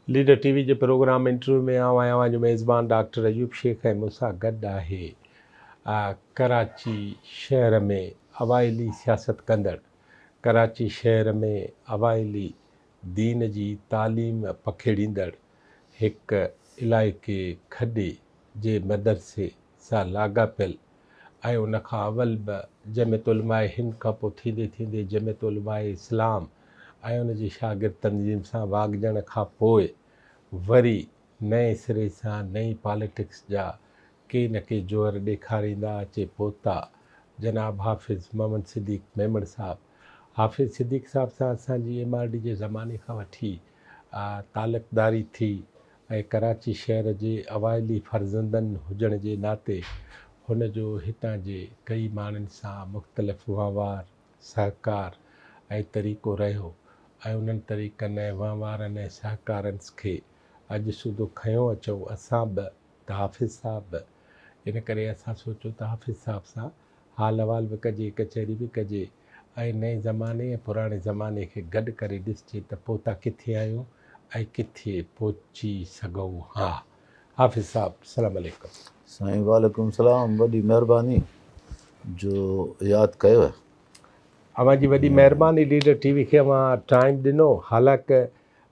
Leader TV जे programme interview में आवां जो मेज़बान डॉक्टर अयूब शेख ऐं मूंसां गॾु आहे कराची शहर में अवाइली सियासत कंदड़, कराची शहर में अवाइली दीन जी तालीम पखेड़ींदड़ हिकु इलाइक़े खॾे जे मदरसे सां लाॻापियल ऐं उन खां अवल बि जमियत उलमाए हिंद खां पोइ थींदे थींदे जमियत उलमाए इस्लाम ऐं उन जी शागिर्द तंज़ीम सां वागजण खां पोइ वरी नए सिरे सां नई पॉलिटिक्स जा के न के जोर ॾेखारींदा अचे पोता जनाब हाफ़िज़ मोहम्मद सिद्दीक़ मेमण साहब। हाफ़िज़ सिद्दीक़ साहब सां असांजी MRD जे ज़माने खां वठी तालुक़दारी थी ऐं कराची शहर जे अवाइली फ़र्ज़ंदनि हुजण जे नाते हुन जो हितां जे कई माण्हुनि सां मुख़्तलिफ़ वहिंवार सहकार ऐं तरीक़ो रहियो ऐं उन्हनि तरीक़नि ऐं वहिंवारनि ऐं सहकारनि खे अॼु सूदो खयों अचूं असां बि त हाफ़िज़ साहब बि। इन करे असां सोचियो त हाफ़िज़ साहब सां हाल अहिवाल बि कजे, कचहरी बि कजे ऐं नए ज़माने ऐं पुराणे ज़माने खे गॾु करे ॾिसजे त पोता किथे आहियूं ऐं किथे पहुची सघूं। हा हाफ़िज़ साहब अस्सलाम वालेकुम। साईं वालेकुम सलाम, वॾी महिरबानी जो यादि कयो आहे। अव्हां जी वॾी महिरबानी लीडर टीवी खे अव्हां टाइम ॾिनो। हालांकि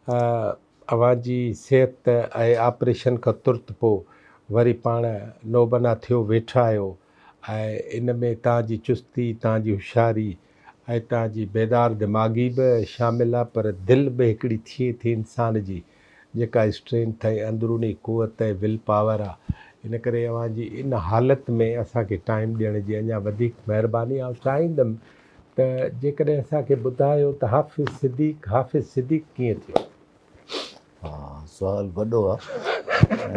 अव्हां जी सिहत ऐं ऑपरेशन खां तुर्त पोइ वरी पाण नोबना थियो वेठा आहियो ऐं इन में तव्हांजी चुस्ती, तव्हांजी होशियारी ऐं तव्हांजी बेदार दिमाग़ी बि शामिलु आहे, पर दिलि बि हिकिड़ी थिए थी इंसान जी जेका स्ट्रेंथ ऐं अंदरूनी क़ुवत ऐं विल पावर आहे। इन करे अव्हां जी इन हालति में असांखे टाइम ॾियण जी अञा वधीक महिरबानी। ऐं चाहींदुमि त जेकॾहिं असांखे ॿुधायो त हाफ़िज़ सिद्दीक़ कीअं थियो? हा, सुवालु वॾो आहे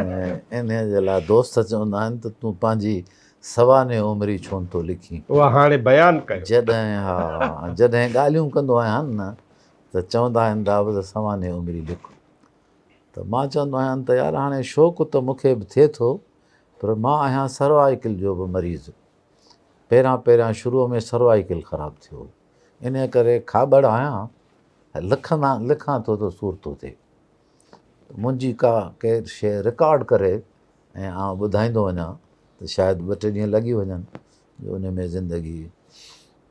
ऐं इन जे लाइ दोस्त चवंदा आहिनि त तूं पंहिंजी सवाने उमिरि छो नथो लिखी। उहा हाणे बयानु कयो। जॾहिं ॻाल्हियूं कंदो आहियां न त चवंदा आहिनि दाऊद सवाने उमिरि लिख। त मां चवंदो आहियां त यार हाणे शौक़ु त मूंखे बि थिए थो, पर मां आहियां सर्वाइकल जो बि मरीज़। पहिरियां शुरूअ में सर्वाइकल ख़राबु थियो, इन करे खाॿड़ आहियां, लिखां थो त सूर थो थिए। मुंहिंजी केरु शइ रिकॉर्ड करे ऐं आउं ॿुधाईंदो वञा त शायदि 2-3 ॾींहं लॻी वञनि जो उन में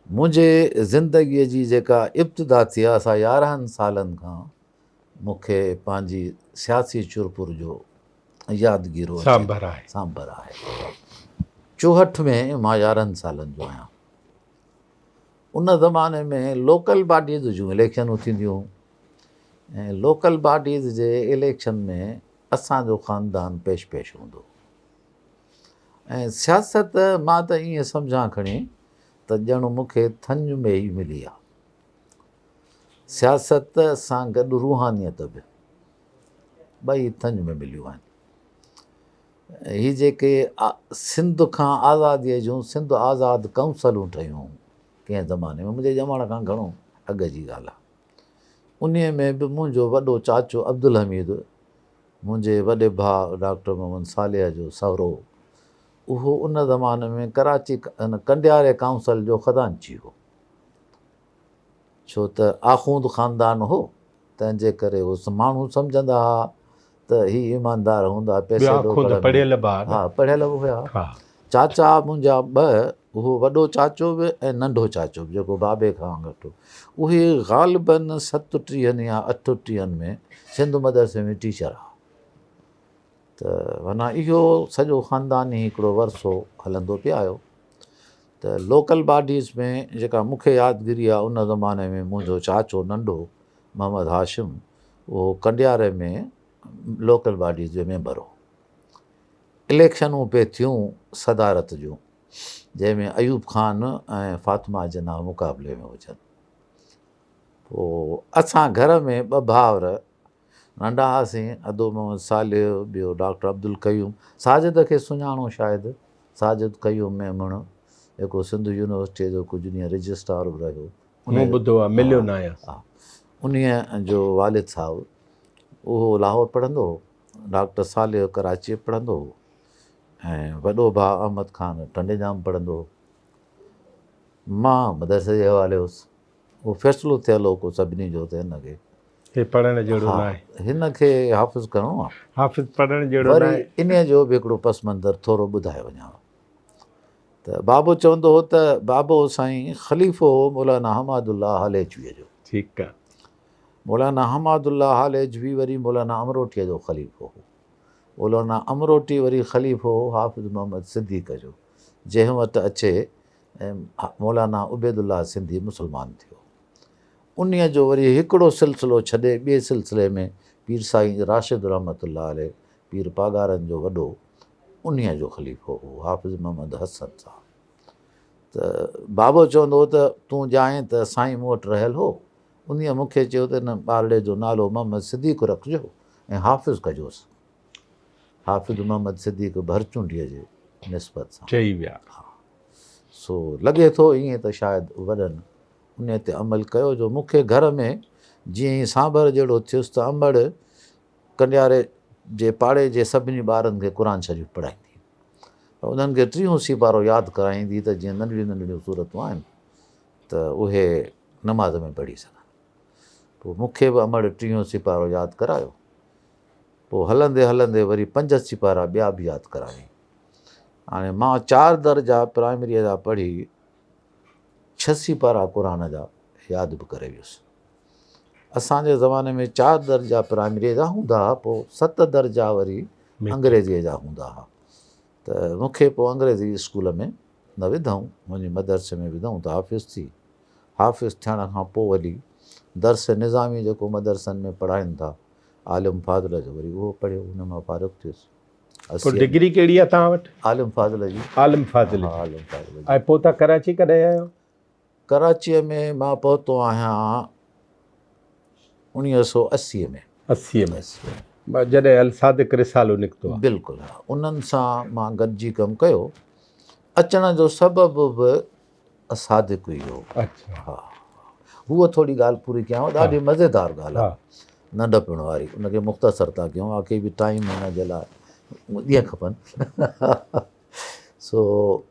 मुंहिंजे ज़िंदगीअ जी जेका इब्तिदा थी आहे असां 11 सालनि खां मूंखे पंहिंजी सियासी चुरपुर जो यादगिरो सांभर आहे। 64 में मां 11 सालनि जो आहियां। उन ज़माने में लोकल बॉडीज़ जूं इलेक्शनूं थींदियूं ऐं लोकल बॉडीज़ जे इलेक्शन में असांजो ख़ानदान पेश हूंदो ऐं सियासत मां त ईअं सम्झां खणी त ॼण मूंखे थंज में ई मिली आहे। सियासत सां गॾु रूहानियत बि, ॿई थंज में मिलियूं आहिनि। ही जेके सिंध खां आज़ादीअ जूं सिंध आज़ाद काउंसलूं ठहियूं कंहिं ज़माने में, मुंहिंजे ॼमण खां घणो अॻु जी ॻाल्हि आहे। उन में बि मुंहिंजो वॾो चाचो अब्दुल हमीद, मुंहिंजे वॾे भाउ डॉक्टर मोहम्मद सालिया जो सहुरो, उहो उन ज़माने में कराची कंडियारे काउंसल जो ख़ज़ानची हो। छो त आख़ूंद ख़ानदान हो, तंहिंजे करे उहो माण्हू सम्झंदा हुआ त ही ईमानदार हूंदा, पैसे पढ़ियल पढ़ियल हुया। चाचा मुंहिंजा 2, उहो वॾो चाचो बि ऐं नंढो चाचो बि जेको बाबे खां घटि, उहे ग़ालिबन 37 या 38 में सिंध मदरसे में टीचर हुआ। त माना इहो सॼो ख़ानदानी हिकिड़ो वरसो हलंदो पियो आयो। त लोकल बॉडीज़ में जेका मूंखे यादगिरी आहे, उन ज़माने में मुंहिंजो चाचो नंढो मोहम्मद हाशिम, उहो कंडियारे में लोकल बॉडीज़ जो मेंबर हो। इलेक्शनूं पे थियूं सदारत जूं, जंहिंमें अयूब ख़ान ऐं फातिमा जना मुक़ाबले में हुजनि। पोइ असां घर में 2 भाउर नंढा हुआसीं, अदो मोहम्मद सालिह, ॿियो डॉक्टर अब्दुल कयूम। साजिद खे सुञाणो शायदि, साजिद कयूम मेमण, जेको सिंध यूनिवर्सिटीअ जो कुझु ॾींहं रजिस्ट्रार बि रहियो। हा, उन जो वालिद साहबु उहो लाहौर पढ़ंदो हो, डॉक्टर सालिह कराची पढ़ंदो हो ऐं वॾो भाउ अहमद ख़ान टंडेजाम पढ़ंदो हो। मां मदरसे जे हवाले हुउसि। उहो फ़ैसिलो थियल हो को सभिनी जो त हिनखे हे पढ़ण जहिड़ो न हा आहे, हिन खे हाफ़िज़ करिणो आहे। हाफ़िज़ पढ़ण जहिड़ो न वरी आहे। इन जो बि हिकिड़ो पस मंज़र थोरो ॿुधाए वञांव त बाबो चवंदो हो त बाबो साईं ख़लीफ़ो हो मौलाना हमादुल्लाह हालेजवीअ जो। ठीकु आहे। मौलाना हमादुल्लाह हालेजवी वरी मौलाना अमरोटीअ जो ख़लीफ़ो हो। मौलाना अमरोटी वरी ख़लीफ़ो हो हाफ़िज़ मोहम्मद सिद्दीक़ जो, जंहिं वटि अचे ऐं मौलाना उबैदुल्लाह सिंधी मुस्लमान थियो। उन्हीअ जो वरी हिकिड़ो सिलसिलो छॾे ॿिए सिलसिले में पीर साईं राशिद रहमतुल्लाह अलैह पीर पागारनि जो वॾो उन्हीअ जो ख़लीफ़ो हो हाफ़िज़ मोहम्मद हसन साहब। त बाबो चवंदो हो त तूं ॼाएं त साईं मूं वटि रहियल हो, उन्हीअ मूंखे चयो त हिन ॿारड़े जो नालो मोहम्मद सिद्दीक़ रखिजो ऐं हाफ़िज़ कजोसि। हाफ़िज़ मोहम्मद सिद्दीक़ भरचूंडीअ जे निस्बत सां चई विया। सो लॻे थो ईअं त शायदि वॾनि उन ते अमल कयो जो मूंखे घर में जीअं ई सांभर जहिड़ो थियुसि त अंबड़ कंडियारे जे पाड़े जे सभिनी ॿारनि खे क़ुर शरीफ़ पढ़ाईंदी, उन्हनि खे 3 सिपारो यादि कराईंदी त जीअं नंढड़ियूं नंढड़ियूं सूरतूं आहिनि त उहे नमाज़ में पढ़ी सघनि। पोइ मूंखे बि अंबड़ 3 सिपारो यादि करायो। पोइ हलंदे हलंदे वरी 5 सिपारा ॿिया बि यादि कराईं। हाणे मां 4 दर्जा प्राइमरीअ जा पढ़ी 6 सिपारा क़ुर जा यादि बि करे वियुसि। असांजे ज़माने में 4 दर्जा प्राइमरीअ जा हूंदा हुआ, पोइ 7 दर्जा वरी अंग्रेज़ीअ जा हूंदा हुआ। त मूंखे पोइ अंग्रेज़ी स्कूल में न विधऊं, मुंहिंजे मदरसे में विधऊं त हाफ़िज़ थी। हाफ़िज़ थियण खां पोइ वरी दर्स निज़ामी जेको मदरसनि में पढ़ाइनि था आलिम फाज़िल जो वरी उहो पढ़ियो, हुन मां फ़ारिग़ थियुसि। पोइ डिग्री कहिड़ी आहे तव्हां वटि? आलिम फाज़िल जी। आलिम फाज़िल। हा आलिम फाज़िल जी। ऐं पोइ तव्हां कराची कॾहिं आहियो? कराचीअ में मां पहुतो आहियां 1980 में। 80 में जॾहिं अल सादिक रिसालो निकितो आहे। बिल्कुलु हा, उन्हनि सां मां गॾिजी कमु कयो। अचण जो सबबु बि सादिक हुई हो। अच्छा। हा, हूअ थोरी ॻाल्हि पूरी कयांव, ॾाढी मज़ेदार ॻाल्हि आहे, नंढपण वारी, उनखे मुख़्तसर था कयूं, आके बि टाइम हिन जे लाइ ॾींहं खपनि। सो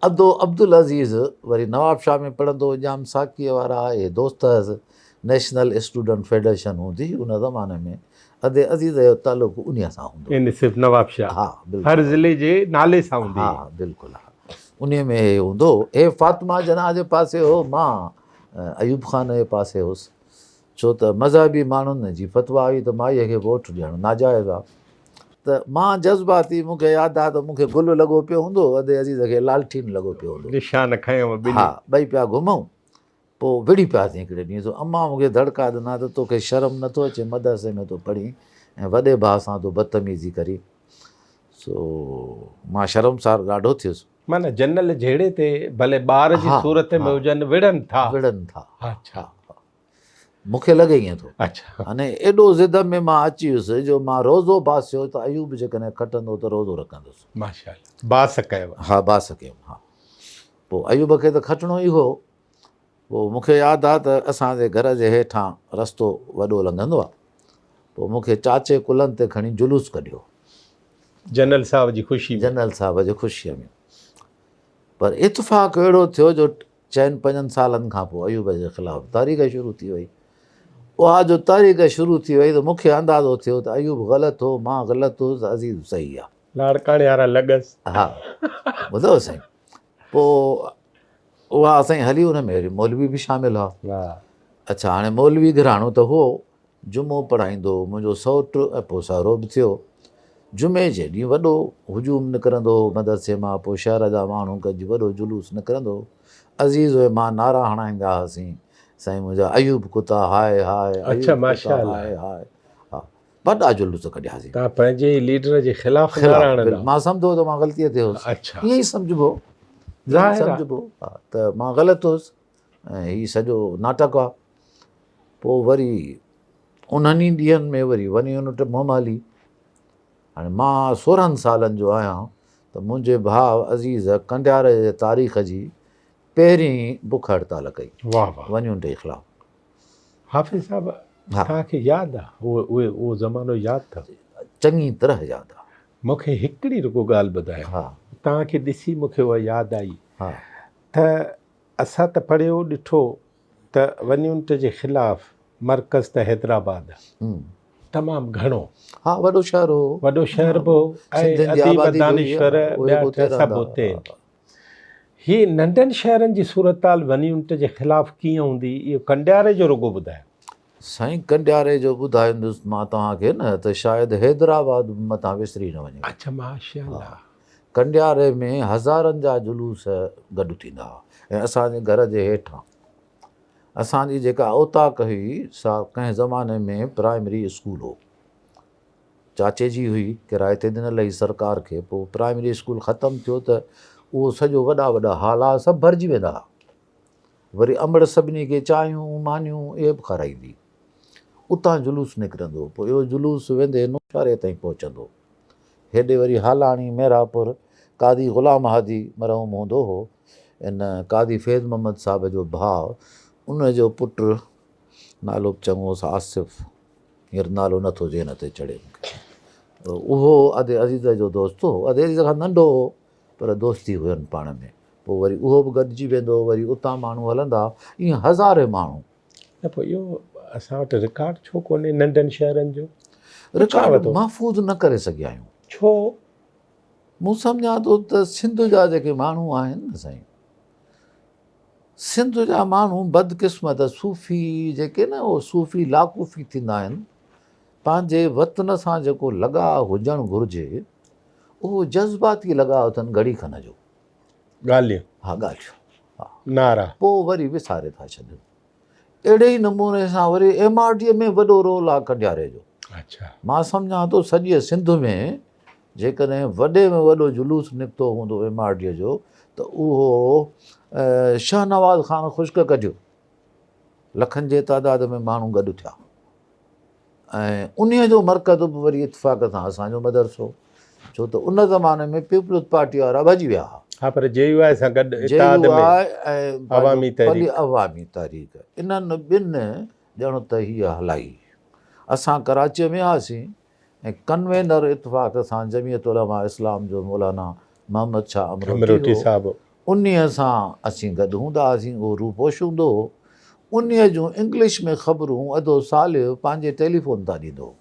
अब्दुल अज़ीज़ वरी नवाब शाह में पढ़ंदो, जाम साकीअ वारा इहे दोस्त हुअसि, नेशनल स्टूडेंट फेडरेशन हूंदी उन ज़माने में, अदे अज़ीज़ जो तालुक़ु उन सां हूंदो। इन सिर्फ़ु नवाब शाह? हा बिल्कुलु, हर ज़िले जे नाले सां हूंदी? हा बिल्कुलु हा, उन में हे हूंदो। हे फातिमा जना जे पासे हो, मां अयूब ख़ान जे पासे हुउसि, छो त मज़हबी माण्हुनि जी फतवा हुई त माईअ खे वोट ॾियणु नाजाइज़ आहे। त मां जज़्बाती, मूंखे यादि आहे त मूंखे गुल लॻो पियो हूंदो, अदे अज़ीज़ खे लालटीन लॻो पियो हूंदो। निशान खयों ॿिनी? हा, ॿई पिया घुमूं। पोइ विड़ी पियासीं हिकिड़े ॾींहुं, सो अम्मा मूंखे दड़का ॾिना त तोखे शर्म नथो अचे, मदरसे में तो पढ़ी ऐं वॾे भाउ सां तो बदतमीज़ी करी। सो मां शर्मसार ॾाढो थियुसि। माना जनरल जहिड़े ते भले ॿार जी सूरत में हुजनि विढ़नि था? विढ़नि था। अच्छा। मूंखे लॻे ईअं थो। अच्छा। हाणे एॾो ज़िद में मां अची वियुसि जो मां रोज़ो बासियो त अयूब जेकॾहिं खटंदो त रोज़ो रखंदुसि। माशाअल्लाह, बास कयव? हा बास कयुमि। हा, पोइ अयूब खे त खटिणो ई हो। पोइ मूंखे यादि आहे त असांजे घर जे हेठां रस्तो वॾो लंघंदो आहे, पोइ मूंखे चाचे कुलनि ते खणी जुलूस कढियो जनरल साहब जी ख़ुशी में? जनरल साहब जी ख़ुशीअ में। पर इतफ़ाक़ अहिड़ो थियो जो 4-5 सालनि खां पोइ अयूब जे ख़िलाफ़ु तारीख़ शुरू थी वई। उहा जो तारीख़ शुरू थी वई त मूंखे अंदाज़ो थियो त अयूब ग़लति हो, मां ग़लति हुउसि, अज़ीज़ सही आहे। लाड़काणे वारा लॻसि। हा, ॿुधो साईं। पोइ उहा असां हली, हुन में वरी मौलवी बि शामिलु हुआ। अच्छा, हाणे मौलवी घराणो त हो, जुमो पढ़ाईंदो मुंहिंजो सौटु ऐं पोइ साहुरो बि थियो। जुमे जे ॾींहुं वॾो हुजूम निकिरंदो मदरसे मां, पोइ शहर जा माण्हू गॾिजी वॾो जुलूस निकिरंदो। अज़ीज़ मां नारा हणाईंदा हुआसीं, साईं मुंहिंजा अयूब कुता हाय हाय, अयूब कुता हाय हाय। हा, वॾा जुलूस कढियासीं। तव्हां पंहिंजे लीडर जे ख़िलाफ़ नारा हणंदा? मां सम्झो त मां ग़लतीअ ते हुउसि। अच्छा, ईअं ई सम्झिबो, सम्झिबो। हा, त मां ग़लति हुउसि ऐं हीउ सॼो नाटक आहे। पोइ वरी उन्हनि ॾींहंनि में वरी वञी उन वटि मोहमाली। हाणे मां 16 सालनि जो आहियां त मुंहिंजे भाउ अज़ीज़ कंडियारे जे तारीख़ जी पहिरीं बुख हड़ताल कई। वाह वाह, वञूं टे ख़िलाफ़ु। हाफ़िज़ साहब, तव्हांखे यादि आहे उहो ज़मानो यादि अथव? चङी तरह यादि आहे। मूंखे हिकिड़ी रुगो ॻाल्हि ॿुधायो। हा, तव्हांखे ॾिसी मूंखे उहा यादि आई। हा, त असां त पढ़ियो ॾिठो त वञूंट जे ख़िलाफ़ु मर्कज़ त हैदराबाद तमामु घणो हा वॾो शहर हो, वॾो शहर बि हो ऐं सिंधियुनि जी अदीब आबादी बि हुई, दानिश्वर उहे ॿिया बि उते सभु रहंदा हुते हुआ। हीअ नंढनि शहरनि जी सूरताल वञूं जे ख़िलाफ़ु कीअं हूंदी इहो कंडियारे जो रुॻो ॿुधायो। साईं कंडियारे जो ॿुधाईंदुसि मां तव्हांखे न त शायदि हैदराबाद मथां विसरी न वञे। अच्छा माशाअल्लाह। कंडियारे में हज़ारनि जा जुलूस गॾु थींदा हुआ ऐं असांजे घर जे हेठां असांजी जेका औताक हुई सा कंहिं ज़माने में प्राइमरी स्कूल हो, चाचे जी हुई किराए ते ॾिनल हुई सरकार खे। पोइ प्राइमरी स्कूल ख़तमु थियो त उहो सॼो वॾा वॾा हाला सभु भरिजी वेंदा हुआ। वरी अमड़ सभिनी खे चांहियूं मानियूं इहे बि खाराईंदी, उतां जुलूस निकिरंदो। पोइ इहो जुलूस वेंदे नौशारे ताईं पहुचंदो। हेॾे वरी हालाणी मेरापुर कादी ग़ुलाम हादी मरहूम हूंदो हो, इन कादी फैज़ मोहम्मद साहिब जो भाउ, उन जो पुटु नालो बि चङो हुओसि आसिफ़, हींअर नालो नथो ज़हन ते चढ़े मूंखे। उहो अदे अज़ीज़ जो दोस्त हो, अदे अज़ीज़ खां नंढो हो पर दोस्ती हुयनि पाण में। पोइ वरी उहो बि गॾिजी वेंदो, वरी उतां माण्हू हलंदा, ईअं हज़ारे माण्हू। त पोइ इहो असां वटि रिकॉर्ड छो कोन्हे नंढनि शहरनि जो? रिकॉर्ड महफ़ूज़ न करे सघिया आहियूं। छो? मूं सम्झां थो त सिंध जा जेके माण्हू आहिनि न साईं, सिंध जा माण्हू बदकिस्मत सूफ़ी जेके न उहो सूफ़ी लाकूफ़ी थींदा आहिनि, पंहिंजे वतन सां जेको लॻाव हुजणु घुरिजे उहो जज़्बाती लॻाव अथनि घड़ी खन जो। ॻाल्हियूं हा ॻाल्हियूं, हा नारा पोइ वरी विसारे था छॾनि। अहिड़े ई नमूने सां वरी MRD में वॾो रोल आहे कंडियारे जो। अच्छा मां सम्झां थो सॼे सिंध में जेकॾहिं वॾे में वॾो जुलूस निकितो हूंदो MRD जो त उहो शाहनवाज़ ख़ान ख़ुश्क कढियो, लखनि जे तादाद में माण्हू गॾु थिया ऐं उन्हीअ जो मरकज़ बि वरी इतफ़ाक़ सां असांजो मदरसो, छो त उन ज़माने में पीपल्स पार्टी वारा भॼी विया हुआ। हा पर JUI सां गॾु इत्तेहाद में ऐं अवामी तहरीक अवामी तहरीक इन्हनि ॿिनि ॼण त हीअ हलाई। असां कराचीअ में हुआसीं ऐं कन्वेनर इतफ़ाक़ सां जमियत उलमा इस्लाम जो मौलाना मोहम्मद शाह अमरोटी हो, साहिबु उन्हीअ सां असीं गॾु हूंदा हुआसीं। उहो रूपोश हूंदो हो, उन्हीअ जूं इंग्लिश में ख़बरूं अधो साल पंहिंजे टेलीफोन तां ॾींदो।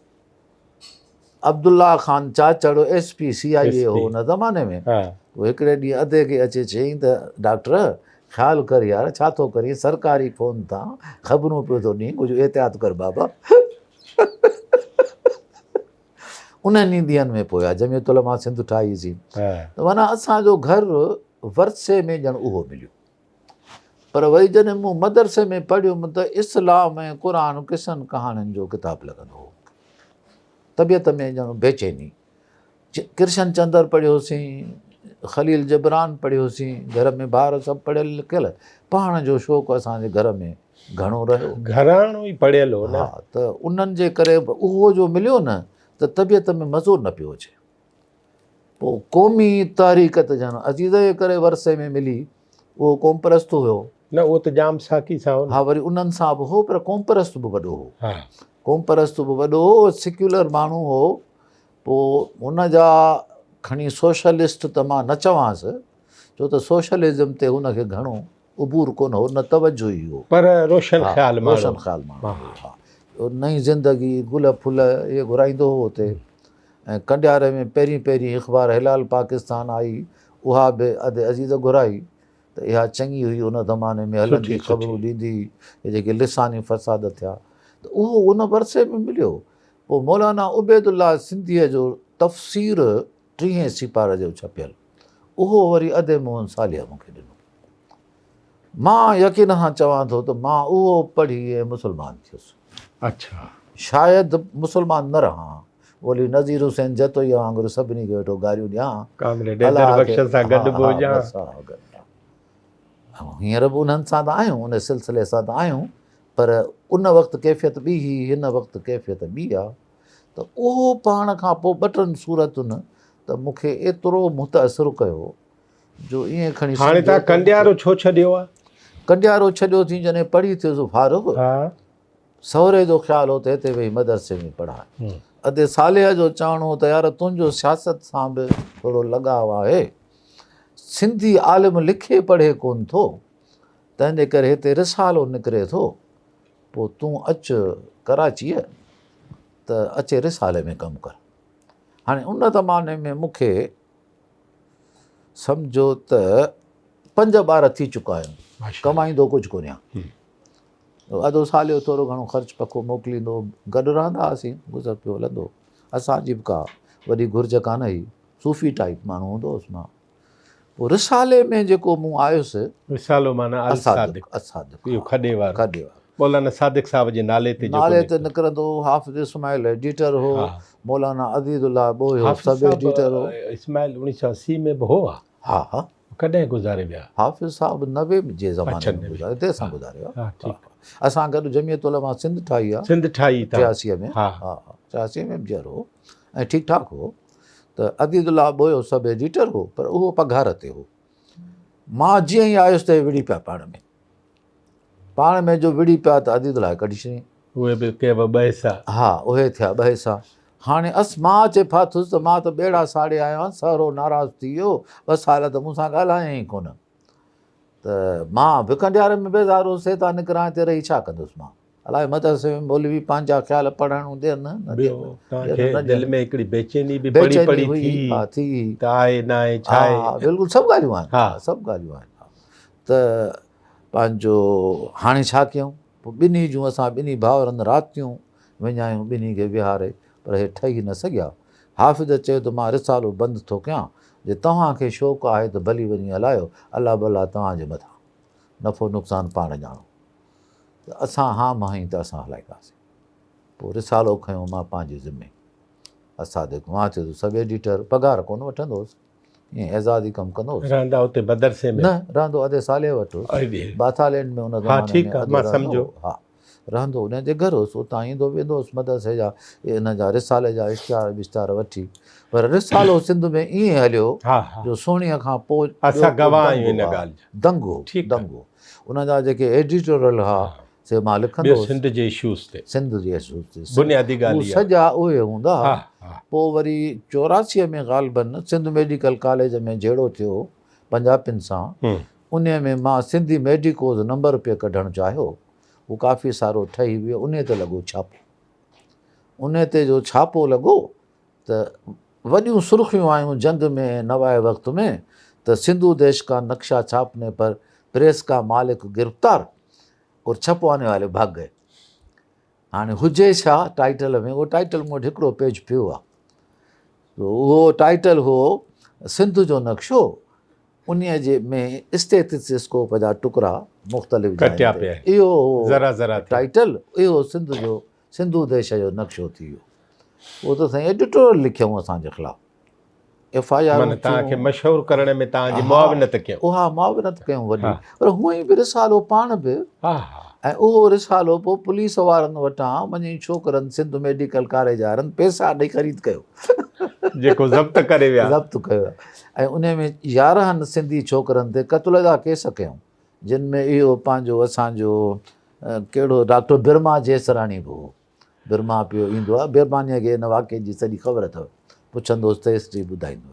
अब्दुल्ला ख़ान चाचड़ SP CIA हो उन ज़माने में। हा उहो हिकिड़े ॾींहुं अधे खे अचे चयईं त डॉक्टर ख़्यालु कर यार, छा थो करीं, सरकारी फ़ोन तां ख़बरूं पियो थो ॾीं, कुझु एहतियात कर बाबा। उन्हनि ॾींहंनि में पोइ जमियत उलमा सिंध ठाहीसीं। त माना असांजो घरु वरसे में ॼण उहो मिलियो। पर वरी जॾहिं मूं मदरसे में पढ़ियुमि त इस्लाम ऐं क़ुरान किसनि कहाणियुनि जो किताबु लॻंदो हो। तबियत में ॼण बेचैनी। कृष्ण चंद्र पढ़ियोसीं, ख़लील जबरान पढ़ियोसीं, घर में ॿार सभु पढ़ियल लिखियल, पढ़ण जो शौक़ु असांजे घर में घणो रहियो। घराणो ई पढ़ियल हो न। हा त उन्हनि जे करे उहो जो मिलियो न त तबियत में मज़ो न पियो अचे। पोइ क़ौमी तहरीक त ॼण अज़ीज़ जे करे वरसे में मिली, उहो क़ौम परस्त हुयो न उहो त जाम साकी सां हो न। हा वरी उन्हनि सां बि हो, पर क़ौम परस्त बि वॾो हो। हा क़ौम परस्त बि वॾो हो, सेक्युलर माण्हू हो। पोइ हुन जा खणी सोशलिस्ट त मां न चवांसि, छो त सोशलिज़म ते हुनखे घणो उबूर कोन हो, न तवजो ई हो, पर रोशन हा ख़्याल माण्हू। रोशन ख़्याल माण्हू हो। हा नई ज़िंदगी, गुल फुल इहे घुराईंदो हो हुते। ऐं कंडियारे में पहिरीं पहिरीं अख़बार हिलाल पाकिस्तान आई, उहा बि अदे अज़ीज़ घुराई त इहा चङी हुई। उन ज़माने में हलंदी ख़बरूं ॾींदी, इहे जेके लिसानी फ़साद थिया त उहो उन वरसे में मिलियो। पोइ मौलाना उबैदुल्ला सिंधीअ जो तफ़सीर 30 सिपारे जो छपियल, उहो वरी अदे मोहन सालिया मूंखे ॾिनो। मां यकीन सां चवां थो त मां उहो पढ़ी ऐं मुस्लमान थियुसि। अच्छा शायदि मुस्लमान न रहां, ओली नज़ीर हुसैन जतोई वांगुरु सभिनी खे वेठो गारियूं ॾियां, कामरेड हैदर बख्श सां गॾु बि हुजां। हींअर बि उन्हनि सां त आहियूं, उन सिलसिले सां त आहियूं, पर उन वक़्तु कैफ़ियत ॿी हुई, हिन वक़्तु कैफ़ियत ॿी आहे। त उहो पाण खां पोइ 2-3 सूरतुनि त मूंखे एतिरो मुतासिर कयो जो ईअं खणी। हाणे तव्हां कंडियारो छो छॾियो आहे? कंडियारो छॾियो थी जॾहिं पढ़ी थियुसि फारूक, सहुरे जो ख़्यालु हो त हिते वेही मदरसे में पढ़ाए। अधे साले जो चवणो हो त यार तुंहिंजो सियासत सां बि थोरो लॻाव आहे, सिंधी आलिम लिखे पढ़े कोन थो, तंहिंजे करे हिते रिसालो निकिरे थो, पोइ तूं अचु कराचीअ त अचे रिसाले में कमु कर। हाणे उन ज़माने में मूंखे सम्झो त 5 ॿार थी चुका आहिनि, कमाईंदो कुझु कोन आहियां। अधो साल जो थोरो घणो ख़र्चु पको मोकिलींदो, गॾु रहंदा हुआसीं, गुज़र पियो हलंदो। असांजी बि का वॾी घुर्ज कान हुई, सूफ़ी टाइप माण्हू हूंदो हुउसि मां। पोइ रिसाले में जेको मूं आयुसि, रिसालो माना असादिक इहो खॾे वारो, खॾे वारो मौलाना सादिक साहिब जे नाले ते निकिरंदो। हाफ़िज़ इस्माइल एडिटर हो, मौलाना अज़ीज़ुल्लाह बोयो सब एडिटर हो। इस्माइल 1980 में बि हो। हा हा, कॾहिं गुज़ारे विया? हाफ़िज़ साहब 90 जे ज़माने में गुज़ारे, हिते असां गुज़ारियो आहे। असां गॾु जमियत उलमा सिंध ठाही आहे, सिंध ठाही 83 में। हा हा, 83 में बि जर हो ऐं ठीकु ठाकु हो। त अज़ीज़ुल्लाह बोयो सब एडिटर हो, पर उहो पघार ते हो। मां जीअं ई आयुसि त विड़ी पिया पाण में जो विड़ी पिया त अज़ीज़ुल्लाह कढी छॾियईं। उहे बि के ॿ हिसा। हा, उहे थिया 2 हिसा। हाणे मां अचे फाथुसि त मां त ॿेड़ा साड़े आयो आहियां, सहुरो नाराज़ थी वियो, 2 साल त मूंसां ॻाल्हायईं ई कोन। त मां भिकंडियारे में बेज़ार हुउसि, हितां निकिरां हिते रही छा कंदुसि मां? अलाए मदरसे में मौलवी पंहिंजा ख़्याल पढ़णु ॾियनि, दिलि में हिकिड़ी बेचैनी बि पड़ी हुई। हा थी, त आहे न आहे छा आहे। हा बिल्कुलु, सभु ॻाल्हियूं आहिनि। हा सभु ॻाल्हियूं आहिनि। त पंहिंजो हाणे छा कयूं? पोइ ॿिन्ही जूं असां ॿिन्ही भाउरनि रातियूं विञायूं ॿिन्ही खे विहारे, पर हे ठही न सघिया। हाफ़िज़ चयो त मां रिसालो बंदि थो कयां, जे तव्हांखे शौक़ु आहे त भली वञी हलायो, अलाह भला तव्हांजे मथां, नफ़ो नुक़सानु पाण ॼाणो। त असां हा मां त असां हलाईंदासीं। पोइ रिसालो खयूं मां पंहिंजे ज़िम्मे। असादिक मां चयो सब एडिटर, पघार कोन वठंदो हुउसि, ईअं एज़ादी कमु कंदो हुउसि। रहंदा हुते मदरसे में? न, रहंदो अधे साले वटि हुउसि, बाथालैंड में। उन ज़माने में हा रहंदो, हुनजे घर हुउसि। उतां ईंदो वेंदो हुउसि, मदरसे जा इन जा रिसाले जा इश्तिहार विश्तार वठी। पर रिसालो सिंध में ईअं हलियो जो सोणीअ खां पोइ दंग हो। उनजा जेके एडिटोरियल हुआ से मां लिखंदो हुउसि, सिंध जे इशूज़ ते बुनियादी ॻाल्हि सॼा उहे हूंदा। पोइ वरी 84 में ग़ालिबन सिंध मेडिकल कॉलेज में जहिड़ो थियो पंजाबियुनि सां, उन में मां सिंधी मेडिकोज़ नंबर पियो कढणु चाहियो। उहो काफ़ी सारो ठही वियो। उन ते लॻो छापो। उन ते जो छापो लॻो त वॾियूं सुर्ख़ियूं आयूं जंग में नवाए वक़्त में, त सिंधु देश का नक्शा छापने पर प्रेस का मालिक गिरफ़्तार और छपवाने वाले भाग गए। हाणे हुजे छा टाइटल में? उहो टाइटल मूं वटि हिकिड़ो पेज पियो आहे। उहो टाइटल हो सिंध जो नक्शो, उन जे में स्टेथोस्कोप जा टुकड़ा मुख़्तलिफ़ कटिया पिया। इहो टाइटल, इहो सिंधु देश जो नक्शो थी वियो। उहो त साईं एडिटोरियल लिखियऊं असांजे ख़िलाफ़ु, FIR तव्हांखे मशहूरु करण में तव्हांजी मुआविनत कयूं। उहा मुआविनत कयूं वॾी, पर हूअं ई बि रिसालो पाण बि। ऐं उहो रिसालो पोइ पुलिस वारनि वटां वञी छोकिरनि सिंध मेडिकल कॉलेज वारनि पैसा ॾेई ख़रीद कयो, जेको ज़ब्त करे विया। ज़ब्त कयो। ऐं उन में 11 सिंधी छोकिरनि ते क़त्ल जा केस कयूं, जिन में इहो पंहिंजो असांजो कहिड़ो डॉक्टर बिरमा जेसराणी बि हो। बिरमा पियो ईंदो आहे, बिरमानीअ खे हिन वाक़े जी सॼी ख़बर अथव, पुछंदोसि त हिस्ट्री ॿुधाईंदो।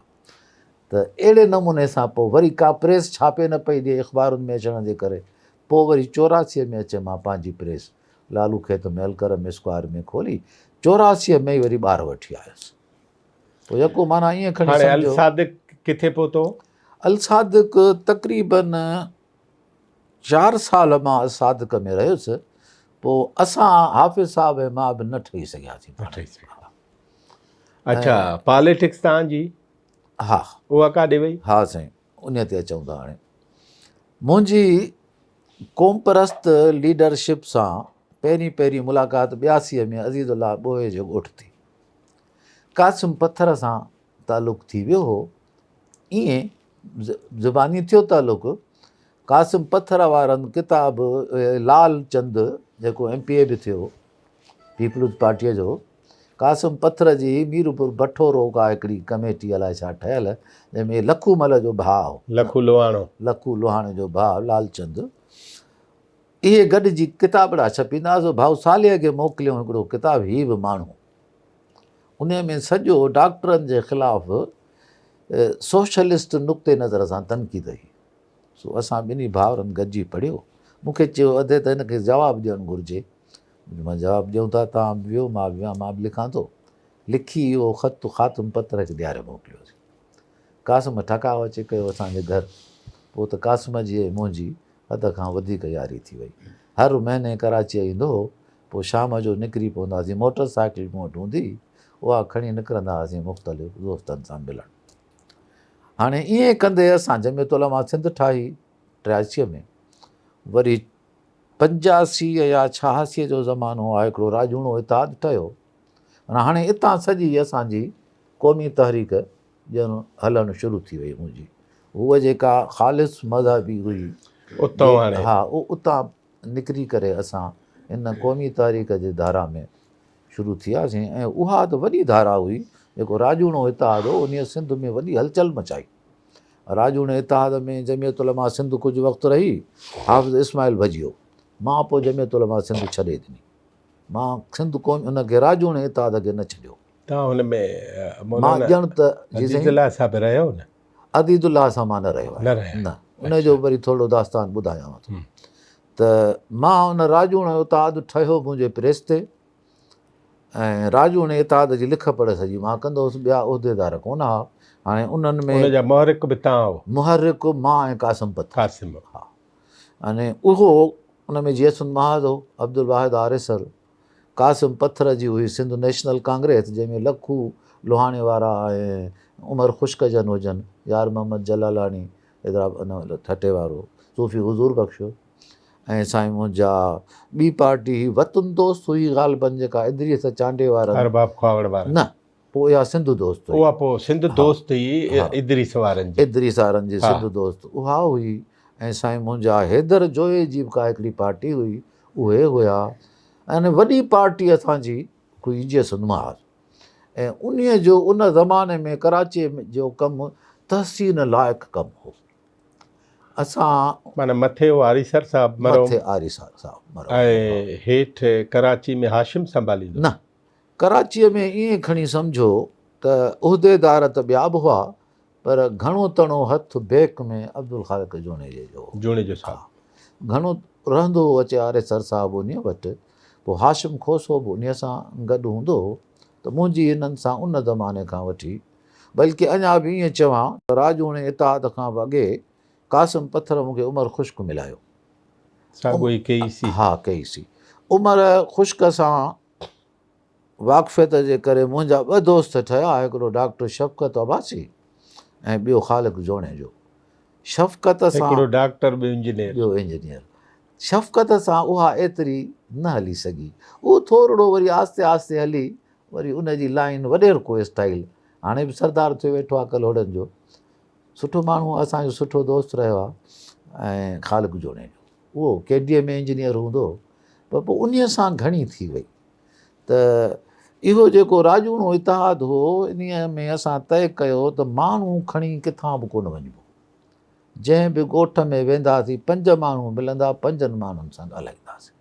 त अहिड़े नमूने सां पोइ वरी का प्रेस छापे न पई ॾिए अख़बारुनि में अचण जे करे। पोइ वरी 84 में अचे मां पंहिंजी प्रेस लालू खेत में अलकरम स्क्वायर में खोली। 84 में ई वरी ॿार वठी आयुसि। पोइ यको माना ईअं खणी सम्झो। अलसादिक किथे पहुतो? अलसादिक तक़रीबन 4 साल मां अलसादिक में रहियुसि। पोइ असां हाफ़िज़ साहब ऐं मां बि न ठही सघियासीं। अच्छा, पॉलिटिक्स तव्हांजी? हा, उहा काॾे वई? हा साईं, उन ते अचूं था। हाणे मुंहिंजी क़ौम परस्त लीडरशिप सां पहिरीं मुलाक़ात 82 में अज़ीज़ुल्लाह बोए जे ॻोठ थी। कासिम पत्थर सां तालुक़ु थी वियो हो, ईअं ज़ुबानी थियो तालुक़ु। कासिम पत्थर वारनि किताब लाल चंद जेको MPA बि थियो पीपल्स पार्टीअ जो, कासिम पत्थर जी मीरपुर भठोरो का हिकिड़ी कमेटी अलाए छा ठहियल, जंहिंमें लखूमल जो भाउ लखू लोहाणे जो भाउ लालचंद, इहे गॾिजी किताबड़ा छपींदासीं। भाउ सालिया खे मोकिलियऊं हिकिड़ो किताबु, हीउ बि माण्हू। उन में सॼो डॉक्टरनि जे ख़िलाफ़ु सोशलिस्ट नुक़्ते नज़र सां तनक़ीद हुई। सो असां ॿिन्ही भाउरनि गॾिजी पढ़ियो। मूंखे चयो अधे त हिनखे जवाबु ॾियणु घुरिजे, मां जवाबु ॾियूं था, तव्हां वियो, मां विया, मां बि लिखां थो। लिखी उहो ख़त ख़ातम पत्र खे ॾियारे मोकिलियोसीं। क़ासिम ठकाव अचे कयो असांजे घर। पोइ त क़ासिम जी मुंहिंजी हद खां वधीक यारी थी वई। हर महीने कराची ईंदो हो, पोइ शाम जो निकिरी पवंदासीं, मोटर साइकिल मूं वटि हूंदी, उहा खणी निकिरंदा हुआसीं मुख़्तलिफ़ दोस्तनि सां मिलणु। हाणे ईअं कंदे असां जमियत उलमा सिंध ठाही 83 में। वरी 85 या 86 जो ज़मानो आहे, हिकिड़ो राजूणो इतिहाद ठहियो। हाणे हितां सॼी असांजी क़ौमी तहरीक ॼण हलणु शुरू थी वई मुंहिंजी। उहा जेका ख़ालिस मज़हबी हुई, उतां हाणे हा, उतां निकिरी करे असां इन क़ौमी तहरीक जे धारा में शुरू थी वियासीं। ऐं उहा त वॾी धारा हुई, जेको राजूणो इतिहाद हो, उन सिंध में वॾी हलचल मचाई। राजूणे इतिहाद में जमियत उलमा सिंध कुझु वक़्तु रही, हाफ़िज़ इस्माइल भॼियो, मां पोइ जमियत उलमा सिंध छॾे ॾिनी। मां सिंध क़ौमी उनखे राजूणे इतिहाद खे न छॾियो। तव्हां हुन में मां ॼण त अजीज़ुल्लाह साहिब रहियो न? अदीदुल्लाह सां मां न रहियो आहियां, न। उनजो वरी थोरो दास्तान ॿुधायांव थो। त मां हुन राजूणे इतिहाद ठहियो मुंहिंजे प्रेस ते, ऐं राजूणे इतिहाद जी लिख पढ़ सॼी मां कंदो हुउसि, ॿिया उहिदेदार कोन हुआ। हाणे उन्हनि में उनजा मुहरिक बि तव्हां हो? मुहर्रिक मां ऐं क़ासिम पत्र। क़ासिम। हा। अने उहो उन में जियसुन महाद हो, अब्दुल वाहिद आरिसर, क़ासिम पत्थर जी हुई सिंध नेशनल कांग्रेस, जंहिंमें लखू लोहाणे वारा ऐं उमर ख़ुशकजन हुजनि, यार मोहम्मद जलालानी, हैदराबाद ठटे वारो, सूफ़ी हुज़ूर बख़्श, ऐं साईं मुंहिंजा ॿी पार्टी हुई वतन दोस्त हुई ग़ालिबन, जेका इदरीस चांडे वारा, अरबाब खावड़ वारा न, पोइ इहा सिंध दोस्त हुई। उहा पोइ सिंध दोस्त हुई इदरीस वारनि जी, इदरीस वारनि जी सिंध दोस्त उहा हुई। ऐं साईं मुंहिंजा हैदर जोए जी बि का हिकिड़ी पार्टी हुई, उहे हुया। ऐं वॾी पार्टी असांजी हुई जियसुन महाद। ऐं उन्हीअ जो उन ज़माने में कराचीअ जो कमु तहसीन लाइक़ु कमु हो। असां माना मथे आरिसर साहब मरो, मथे आरिसर साहब मरो, ऐं हेठि कराची में हाशिम संभालींदो? न, कराचीअ में ईअं खणी सम्झो त उहिदेदार त ॿिया बि हुआ, पर घणो तणो हथु बेक में अब्दुल ख़ालिक जोणे जो जोणे जो साहब घणो रहंदो हो अचे आरिसर साहिबु उन वटि। पोइ हाशिम खोसो बि उन सां गॾु हूंदो हो। त मुंहिंजी हिननि सां उन ज़माने खां वठी, बल्कि अञा बि ईअं चवां त राजूणे इतिहाद खां बि अॻे क़ासिम पत्थर मूंखे उमर ख़ुश्क मिलायो। साॻियो ई कईसीं? हा, कईसीं। उमर ख़ुश्क सां वाक़फ़ियत जे करे मुंहिंजा ॿ दोस्त ठहिया, हिकिड़ो डॉक्टर शफ़क़त अब्बासी ऐं ॿियो ख़ालिक जोणे जो। शफ़क़त सां हिकिड़ो डॉक्टर, ॿियो इंजीनियर। ॿियो इंजीनियर। शफ़क़त सां उहा एतिरी न हली सघी, उहो थोरो वरी आस्ते आस्ते हली, वरी उनजी लाइन वॾेर को स्टाइल। हाणे बि सरदार थियो वेठो आहे कलोड़नि जो, सुठो माण्हू, असांजो सुठो दोस्त रहियो आहे। ऐं ख़ालिक जोणे जो उहो केडीए में इंजीनियर हूंदो, पर पोइ उन सां घणी थी वई। त इहो जेको राजूणो इतिहाद हो, इन में असां तइ कयो त माण्हू खणी किथां बि कोन वञिबो। जंहिं बि ॻोठ में वेंदासीं 5 माण्हू मिलंदा, 5 माण्हुनि सां ॻाल्हाईंदासीं।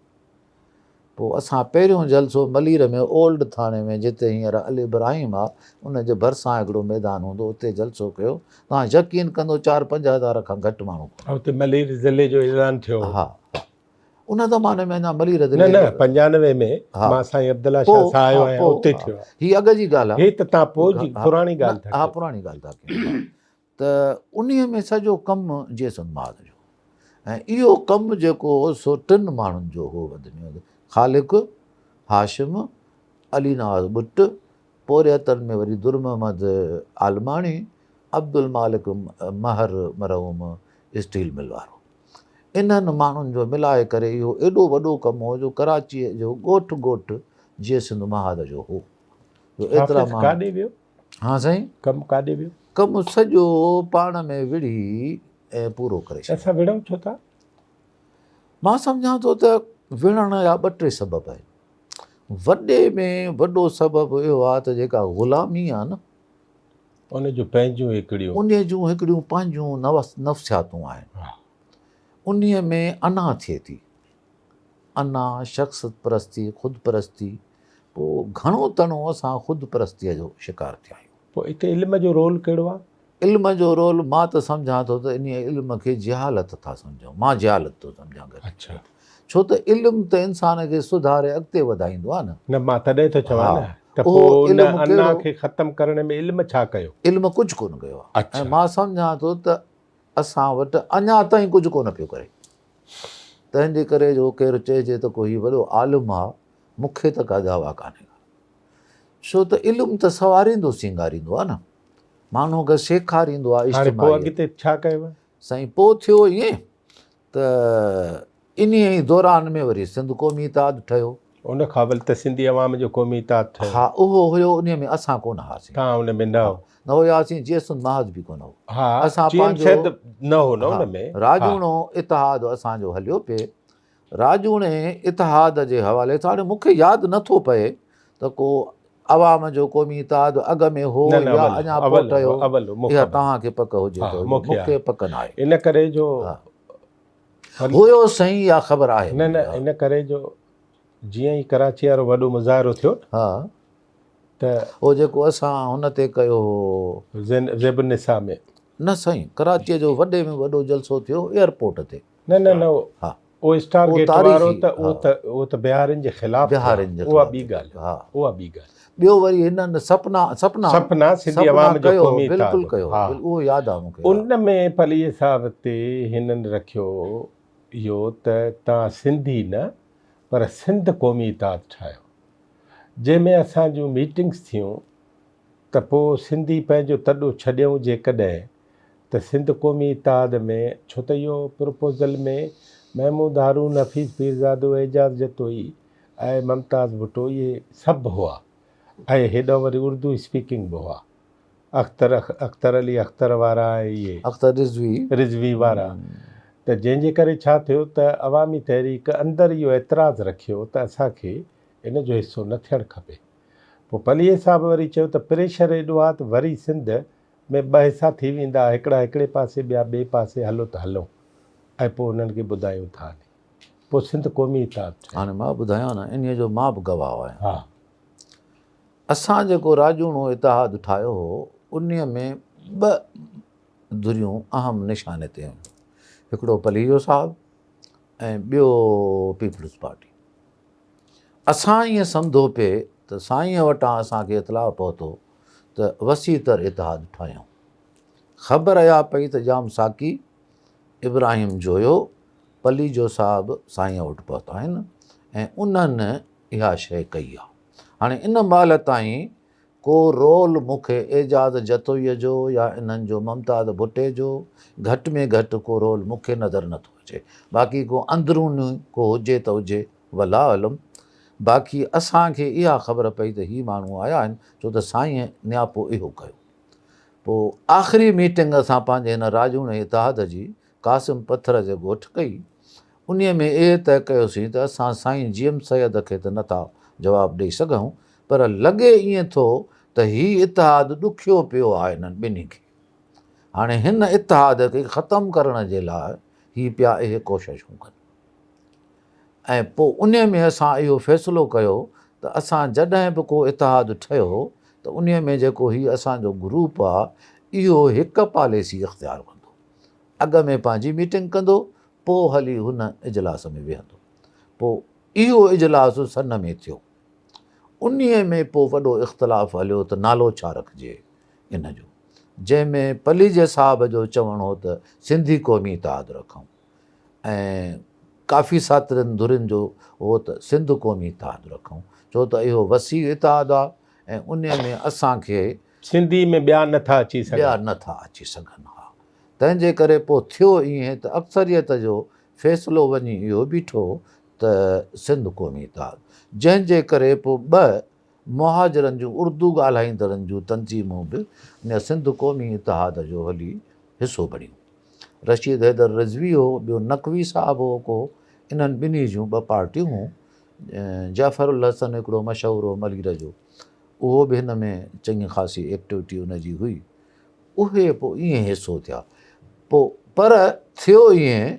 पोइ असां पहिरियों जलसो मलीर में ओल्ड थाणे में, जिते हींअर अल इब्राहिम आहे, उनजे भरिसां हिकिड़ो मैदान हूंदो, उते जलसो कयो। तव्हां यकीन कंदो 4-5 हज़ार खां घटि माण्हू। हुते मलीर ज़िले जो ऐलान थियो? हा, उन ज़माने में अञा मलीर ज़िले न 95 में मां साईं अब्दुल्ला शाह सां आयो आहियां, उते थियो आहे। हीअ अॻ जी ॻाल्हि आहे। हे त तव्हां पोइ जी पुराणी ॻाल्हि था? हा, पुराणी ॻाल्हि था कयूं। त उन्हीअ में सॼो कमु जियसुन महाद जो। ऐं इहो कमु जेको हो सो 3 माण्हुनि जो हो वधि में वधि, ख़ालिक, हाशिम, अली नवाज़ बुट, पोरियतनि में वरी दुर मोहम्मद आलमाणी, अब्दुल मालिक महर मरहूम स्टील मिल वारो। इन्हनि माण्हुनि जो मिलाए करे इहो एॾो वॾो कमु हो, जो कराचीअ जो ॻोठ ॻोठ जियसुन महाद जो हो। एतिरा माण्हू। काॾे वियो? हा साईं, कमु काॾे वियो? कमु सॼो पाण में विढ़ी ऐं पूरो करे छॾियो। असां विढ़ूं छो था? मां सम्झां थो त विढ़ण जा 2-3 सबब आहिनि। वॾे में वॾो सबबु इहो आहे त जेका ग़ुलामी आहे न, उन जूं पंहिंजूं हिकिड़ियूं, उन जूं हिकिड़ियूं पंहिंजूं नफ़्सियातूं आहिनि। उन्हीअ में अना थिए थी, अना, शख़्स परस्ती, ख़ुदि परस्ती। पोइ घणो तणो असां ख़ुदि परस्तीअ जो शिकार थिया आहियूं। पोइ हिते इल्म जो रोल कहिड़ो आहे? इल्म जो रोल मां त सम्झां थो त इन इल्म खे जहालत था सम्झूं। मां जहालत थो सम्झां। अच्छा। छो त इल्मु त इंसान खे सुधारे अॻिते वधाईंदो आहे न। न मां तॾहिं थो चवां हा, न त उहो पोइ उन इल्मु अना कहिड़ो? खे ख़तमु करण में इल्मु छा कयो? इल्मु कुझु कोन कयो आहे। ऐं अच्छा मां सम्झां थो त असां वटि अञा ताईं कुझु कोन पियो करे। तंहिंजे करे जो केरु चइजे त को हीउ वॾो आलिम आहे, मूंखे त का दावा कान्हे। छो त इल्मु त सवारींदो सींगारींदो आहे न, माण्हूअ खे सेखारींदो आहे हाणे पोइ इज्तिमाई। अॻिते छा कयव? साईं पोइ थियो ईअं त इन ई दौरान में वरी सिंध क़ौमी इत्तेहाद ठहियो। उन खां वरी त सिंधी अवाम जो क़ौमी इत्तेहाद ठहियो। हा, उहो हुयो, उन में असां कोन हुआसीं। तव्हां उन में न हो? न हुयासीं, जीअं महज बि कोन हो। हा, असां शायदि पंहिंजो न हो न उन में। राजूणो इत्तेहाद असांजो हलियो पिए। राजूणे इत्तेहाद जे हवाले सां हाणे मूंखे यादि नथो पए त को अवाम जो क़ौमी इत्तेहाद अॻ में हो या अञा पोइ ठहियो। इहा तव्हांखे पक हुजे त मूंखे पक न आहे। इन करे जो हुयो सही या ख़बर आहे? न न, इन करे जो जीअं ई कराची वारो वॾो मुज़ाहिरो थियो, हा, त उहो जेको असां हुन ते कयो हो ज़ेबुनिसा में। न साईं, कराचीअ जो वॾे में वॾो जलसो थियो एयरपोर्ट ते। न न न, हा, उहो स्टार गेट वारो त उहो त बिहारियुनि जे ख़िलाफ़, बिहारियुनि जे उहा ॿी ॻाल्हि। हा, उहा ॿी ॻाल्हि। ॿियो वरी हिननि सपना सिंधी अवाम जो क़ौमी बिल्कुलु इत्तेहाद कयो, उहो यादि आहे मूंखे। उन में पलीअ साहिब ते हिननि रखियो इहो त तव्हां सिंधी न पर सिंध क़ौमी इत्तेहाद ठाहियो, जंहिंमें असांजूं मीटिंग्स थियूं त पोइ सिंधी पंहिंजो तॾो छॾियऊं जेकॾहिं त सिंध क़ौमी इत्तेहाद में, छो त इहो प्रपोज़ल में महमूद हारून, हफ़ीज़ पीरज़ादो, एजाज़ जतोई ऐं मुमताज़ भुट्टो इहे सभु हुआ, ऐं हेॾो वरी उर्दू स्पीकिंग बि हुआ, अख्तर अली अख्तर वारा ऐं इहे अख्तर रिज़वी वारा। त जंहिंजे करे छा थियो त अवामी तहरीक अंदरि इहो एतिराज़ु रखियो त असांखे इन जो हिसो न थियणु खपे। पोइ पलीअ साहिब वरी चयो त प्रेशर एॾो आहे त वरी सिंध में ॿ हिसा थी वेंदा, हिकिड़ा हिकिड़े पासे, ॿिया ॿिए पासे, हलो त हलूं। ऐं पोइ उन्हनि खे ॿुधायूं था, पोइ सिंध क़ौमी इत्तेहाद। हाणे मां ॿुधायां न, इन जो मां बि गवाह आहियां। हा, असां जेको राजूणो इत्तेहाद ठाहियो हो, उन में ॿ धुरियूं अहम निशाने ते आहिनि, हिकिड़ो पलीहो साहिबु ऐं ॿियो पीपल्स पार्टी। असां ईअं सम्झो पिए त साईं वटां असांखे इतलाउ पहुतो त वसीतर इत्तेहाद ठाहियूं। ख़बर इहा पई त जाम साकी, इब्राहिम जोयो, पलीजो साहिबु साईं वटि पहुता आहिनि ऐं उन्हनि इहा शइ कई आहे। हाणे इन महिल ताईं को रोल मूंखे एजाज़ जतोईअ जो या इन्हनि जो मुमताज़ भुट्टे जो घटि में घटि को रोल मूंखे नज़र नथो अचे। बाक़ी को अंदरूनी को हुजे त हुजे, वला अलम। बाक़ी असांखे इहा ख़बर पई त हीअ माण्हू आया आहिनि, छो त साईं नियापो इहो कयो। पोइ आख़िरी मीटिंग असां पंहिंजे हिन राजूणे इत्तेहाद जी कासिम पथर जे ॻोठु कई। उन में इहे तय कयोसीं त असां साईं जीएम सैयद खे त नथा जवाबु ॾेई सघूं, पर लॻे ईअं थो त हीउ इत्तेहाद ॾुखियो पियो आहे हिननि ॿिन्ही खे। हाणे हिन इत्तेहाद खे ख़तमु करण जे लाइ हीअ पिया इहे कोशिशूं कनि। ऐं पोइ उन में असां इहो फ़ैसिलो कयो त असां जॾहिं बि को इत्तेहाद ठहियो त उन में जेको हीउ असांजो ग्रुप आहे, इहो हिकु पॉलिसी इख़्तियार कंदो, अॻ में पंहिंजी मीटिंग कंदो, पोइ हली हुन इजलास में वेहंदो। पोइ इहो इजलास सन में थियो। उन में पोइ वॾो इख़्तिलाफ़ु हलियो त नालो छा रखिजे इन जो, जंहिंमें पलीजे साहिब जो चवणो हो त सिंधी क़ौमी इत्तेहाद रखूं, ऐं काफ़ी साथीरनि धुरियुनि जो हो त सिंध क़ौमी इत्तेहाद रखूं, छो त इहो वसी इत्तेहाद आहे ऐं उन में असांखे सिंधी में ॿिया नथा अची सघनि। हा, तंहिंजे करे पोइ थियो ईअं त अक्सरियत जो फ़ैसिलो वञी इहो बीठो त सिंध क़ौमी इत्तेहाद, जंहिंजे करे पोइ ॿ मुहाजिरनि जूं उर्दू ॻाल्हाईंदड़नि जूं तंज़ीमूं बि इन सिंध क़ौमी इत्तेहाद जो हली हिसो बणियूं। रशीद हैदर रिज़वी हो, ॿियो नक़वी साहिबु हो को, इन्हनि ॿिन्ही जूं ॿ पार्टियूं हुयूं। जाफ़रुल हसन हिकिड़ो मशहूरु हो मलीर जो, उहो बि हिन में चङी ख़ासी एक्टिविटी उनजी हुई। उहे पोइ ईअं हिसो थिया। पोइ पर थियो ईअं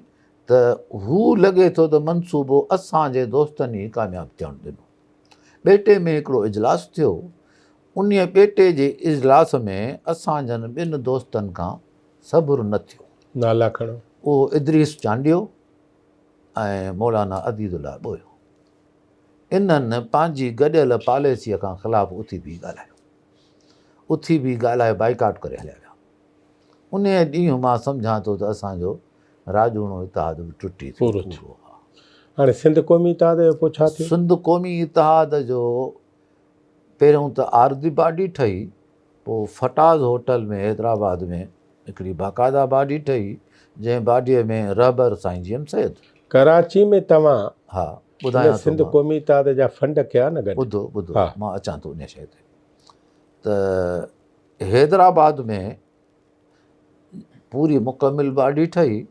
त हू लॻे थो त मनसूबो असांजे दोस्तनि ई कामयाबु थियणु ॾिनो। ॿेटे में हिकिड़ो इजलास थियो। उन ॿेटे जे इजलास में असांजनि ॿिनि दोस्तनि खां सबुरु न थियो। नाला खणो। उहो इदरीस चांडियो ऐं मौलाना अदीदुल्ला ॿोयो, इन्हनि पंहिंजी गॾियल पॉलिसीअ खां ख़िलाफ़ु उथी बि ॻाल्हाए बाइकाट करे हलिया विया। उन ॾींहुं मां सम्झां थो त असांजो राजूणो इतिहाद बि टुटी थियो पूरो। हाणे सिंध क़ौमी इतिहाद जो पोइ छा थियो? सिंध क़ौमी इतिहाद जो पहिरियों त आरदी बाडी ठही, पोइ फटाज़ होटल में हैदराबाद में हिकिड़ी बाक़ाइदा बाडी ठही, जंहिं बाडीअ में रहबर साईं जीएम सैद। कराची में तव्हां हा ॿुधायां सिंध क़ौमी इतिहाद जा फंड कया न गॾु? ॿुधो मां अचां थो उन शइ ते। त हैदराबाद में पूरी मुकमिल बाडी ठही,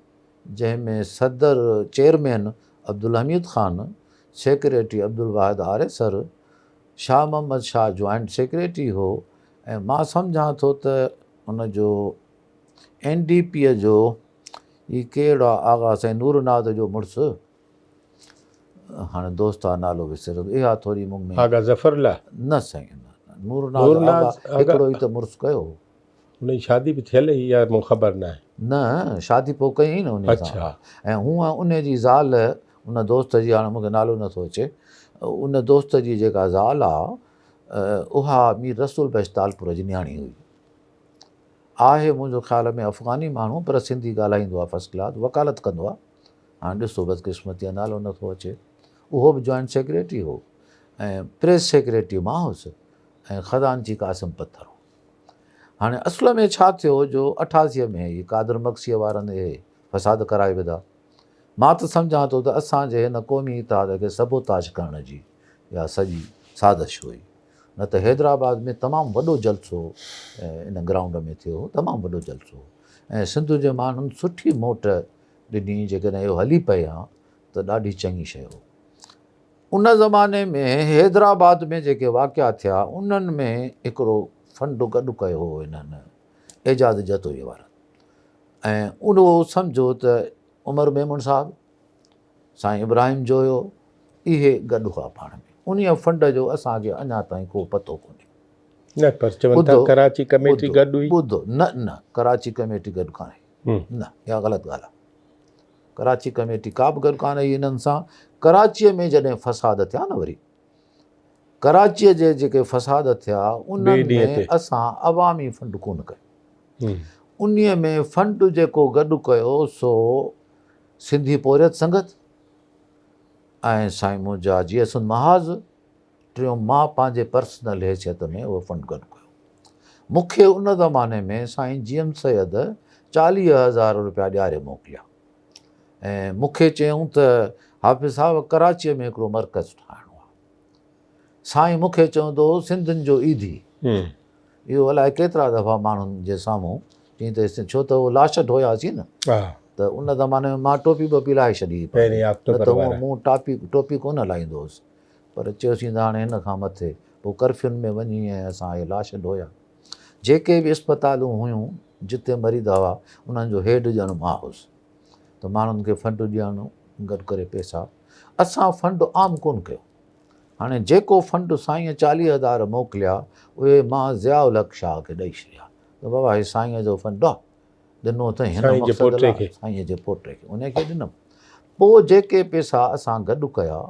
जंहिंमें सदर चेयरमैन अब्दुल हमीद ख़ान, सेक्रेटरी अब्दुल वाहिद आरेसर, शाह मोहम्मद शाह जॉइंट सेक्रेटरी हो, ऐं मां सम्झां थो त उनजो NDP जो ही कहिड़ो आगा साईं नूरनाद जो मुड़ुसु, हाणे दोस्त आहे नालो विसरंदो, इहा थोरी मुंग में आगा ज़फ़रला न साईं नूरनाद हिकिड़ो ई त मुड़ुसु कयो, उनजी शादी बि थियल हुई या मूं ख़बर न आहे? न शादी पोइ कई न उन सां। ऐं हूअं उन जी ज़ाल, उन दोस्त जी, हाणे मूंखे नालो नथो अचे, उन दोस्त जी जेका ज़ाल आहे उहा मीर रसूल बेशतालपुर जी न्याणी हुई। आहे मुंहिंजो ख़्याल में अफ़गानी माण्हू, पर सिंधी ॻाल्हाईंदो आहे फस्ट क्लास, वकालत कंदो आहे। हाणे ॾिसो बदकिस्मती आहे नालो नथो अचे। उहो बि जॉइंट सेक्रेटरी हो, ऐं प्रेस सेक्रेटरी मां हुउसि, ऐं ख़ज़ानची कासिम पत्थर हो। हाणे असुल में छा थियो जो 88 में ही कादर मक्सीअ वारनि हे फ़साद कराए विधा। मां त सम्झां थो त असांजे हिन क़ौमी इतिहाद खे सबोताज करण जी इहा सॼी साज़िश हुई। न त हैदराबाद में तमामु वॾो जलसो इन ग्राउंड में थियो, तमामु वॾो जलसो, ऐं सिंध जे माण्हुनि सुठी मोट ॾिनी। जेकॾहिं इहो हली पए हा त ॾाढी चङी शइ हो। उन ज़माने में हैदराबाद में जेके वाक़िया थिया, उन्हनि में हिकिड़ो फंड गॾु कयो हो हिननि एजाज़ जतोई वारनि, ऐं उहो सम्झो त उमर मेमून साहब, साईं इब्राहिम जोयो, इहे गॾु हुआ पाण में। उन फंड जो असांखे अञा ताईं को पतो कोन्हे। न पर चवनि था कराची कमेटी गॾु हुई। ॿुधो न कराची कमेटी गॾु कान्हे, न इहा ग़लति ॻाल्हि आहे। कराची कमेटी का बि गॾु कान्हे हिननि सां। कराचीअ में जॾहिं फ़साद थिया न, वरी कराचीअ जे जेके फ़साद थिया उन्हनि में असां अवामी फंड कोन कयो। उन में फंड जेको गॾु कयो सो सिंधी पोरियत संगत ऐं साईं मुंहिंजा जीअसुन महाज़, टियों मां पंहिंजे पर्सनल हैसियत में उहो फंड गॾु कयो। मूंखे उन ज़माने में साईं जीएम सैद 40,000 रुपया ॾियारे मोकिलिया, ऐं मूंखे चयूं त हाफ़िज़ साहब कराचीअ में हिकिड़ो मर्कज़ ठाहिणो आहे। साईं मूंखे चवंदो सिंधियुनि जो ईदी, इहो अलाए केतिरा दफ़ा माण्हुनि जे साम्हूं चई त छो त उहो लाश ढोयासीं न, त उन ज़माने में मां टोपी ॿोपी लाहे छॾी, न त उहो मूं टोपी कोन लाहींदो हुउसि। पर चयोसीं त हाणे हिन खां मथे पोइ कर्फ्यूनि में वञी ऐं असां इहे लाश ढोया। जेके बि अस्पतालूं हुयूं जिते मरीद हुआ उन्हनि जो हेड ॼणु मां हुउसि, त माण्हुनि खे फंड ॾियणो गॾु करे पैसा। असां फंड आम कोन कयो। हाणे जेको फंड साईं 40,000 मोकिलिया उहे मां ज़ियाउल हक़ शाह खे ॾेई छॾिया, त बाबा हे साईं जो फंड आहे, ॾिनो अथई हिन मक़सद लाइ, साईं जे पोटे खे, उनखे ॾिनमि। पोइ जेके पैसा असां गॾु कया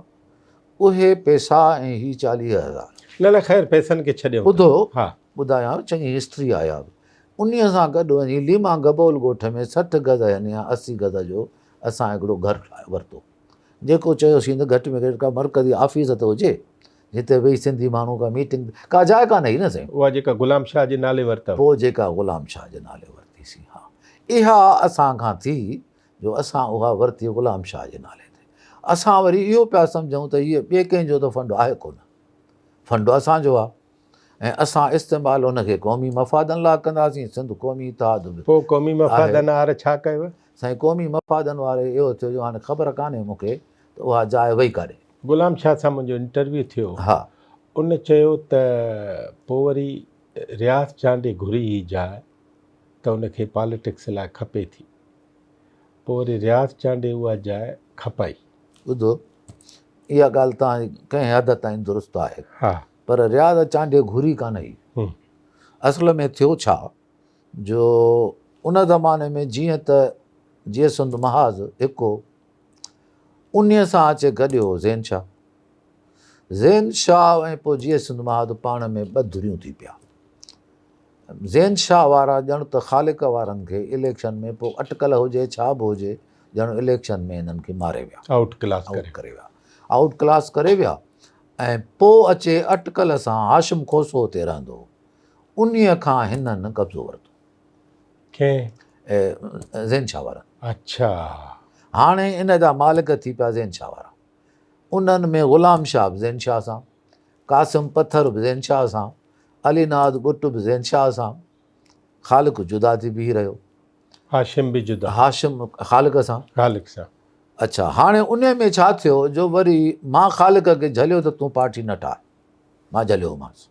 उहे पैसा ऐं ही 40,000, न ख़ैर पैसनि खे छॾियो। ॿुधो ॿुधायां, चङी हिस्ट्री आया। उन सां गॾु वञी लीमा गबोल ॻोठ में 60 गज़ यानी 80 गज़ जो असां हिकिड़ो घरु ठाहे वरितो, जेको चयोसीं त घटि में घटि का मरकज़ी ऑफिस त हुजे जिते वेही सिंधी माण्हू का मीटिंग, का जाइ कान हुई न साईं। उहा जेका ग़ुलाम शाह जे नाले वरिता, पोइ जेका ग़ुलाम शाह जे नाले वरितीसीं, हा इहा असां खां थी जो असां उहा वरिती ग़ुलाम शाह जे नाले ते। असां वरी इहो पिया सम्झूं त इहे ॿिए कंहिंजो त फंड आहे कोन, फंड असांजो आहे, ऐं असां इस्तेमालु हुनखे क़ौमी मफ़ादनि लाइ कंदासीं। सिंध क़ौमी इतिहाद बि पोइ क़ौमी मफ़ादनि वारे छा कयो साईं? क़ौमी मफ़ादनि वारे इहो थियो जो हाणे ख़बर कान्हे मूंखे त उहा जाइ वई काॾे। ग़ुलाम शाह सां मुंहिंजो इंटरव्यू थियो, हा, उन चयो त पोइ वरी रियाज़ चांडे घुरी ही जाइ त उनखे पॉलिटिक्स लाइ खपे थी, पोइ वरी रियाज़ चांडे उहा जाइ खपाई। ॿुधो इहा ॻाल्हि तव्हां कंहिं हद ताईं दुरुस्त आहे, हा, पर रियाज़ चांडे घुरी कान हुई। असल में थियो छा जो उन ज़माने में जीअं त जीअसुन महाज़ हिकु उन्हीअ सां अचे गॾियो ज़ैन शाह। ज़ैन शाह ऐं पोइ जीअस महमूद पाण में ॿ धुरियूं थी पिया। ज़ैन शाह वारा ॼण त ख़ालिक वारनि खे इलेक्शन में पोइ अटकल हुजे छा बि हुजे ॼण इलेक्शन में हिननि खे मारे विया, आउट क्लास करे विया, आउट क्लास करे विया। ऐं पोइ अचे अटकल सां हाशिम खोसो हुते रहंदो हो, उन्हीअ खां हिननि कब्ज़ो वरितो ज़ैन शाह वारा। अच्छा, हाणे इन जा मालिक थी पिया ज़ैन शाह वारा। उन्हनि में ग़ुलाम शाह बि ज़ैन शाह सां, कासिम पत्थर बि ज़ैन शाह सां, अली नाद बुट बि ज़ैन शाह सां, ख़ालिक जुदा थी बीह रहियो, हाशिम बि जुदा, हाशिम ख़ालिक सां। ख़ालिक सां। अच्छा, हाणे उन में छा थियो जो वरी मां ख़ालिक खे झलियो त तूं पार्टी न ठाह, मां झलियोमांसि।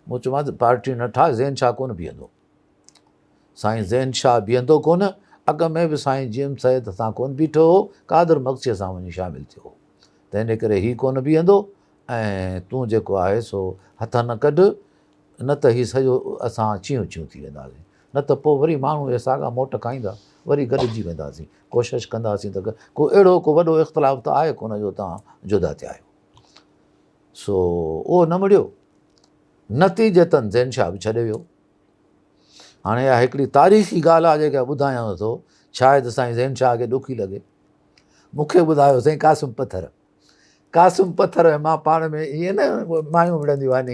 मूं चयोमांसि पार्टी न ठाह, ज़ैन शाह कोन बीहंदो, साईं ज़ैन शाह बीहंदो कोन। अॻ में बि साईं जीअम सैद सां कोन बीठो हो, कादर मक्सीअ सां वञी शामिलु थियो हो, त इन करे हीउ कोन बीहंदो। ऐं तूं जेको आहे सो हथ न कढ, न त हीउ सॼो असां चियूं चियूं थी वेंदासीं, न त पोइ वरी माण्हू इहे साॻा मोट खाईंदा, वरी गॾिजी वेंदासीं, कोशिशि कंदासीं त को अहिड़ो को वॾो इख़्तिलाफ़ु त आहे कोन जो तव्हां जुदा थिया आहियो। सो उहो न मिड़ियो, नतीजतन ज़ैन शाह बि छॾे वियो। हाणे इहा हिकिड़ी तारीख़ी ॻाल्हि आहे जेका ॿुधायांव थो, शायदि साईं ज़ैन शाह खे ॾुखी लॻे। मूंखे ॿुधायो साईं कासिम पत्थर ऐं मां पाण में ईअं न मायूं विढ़ंदियूं आहिनि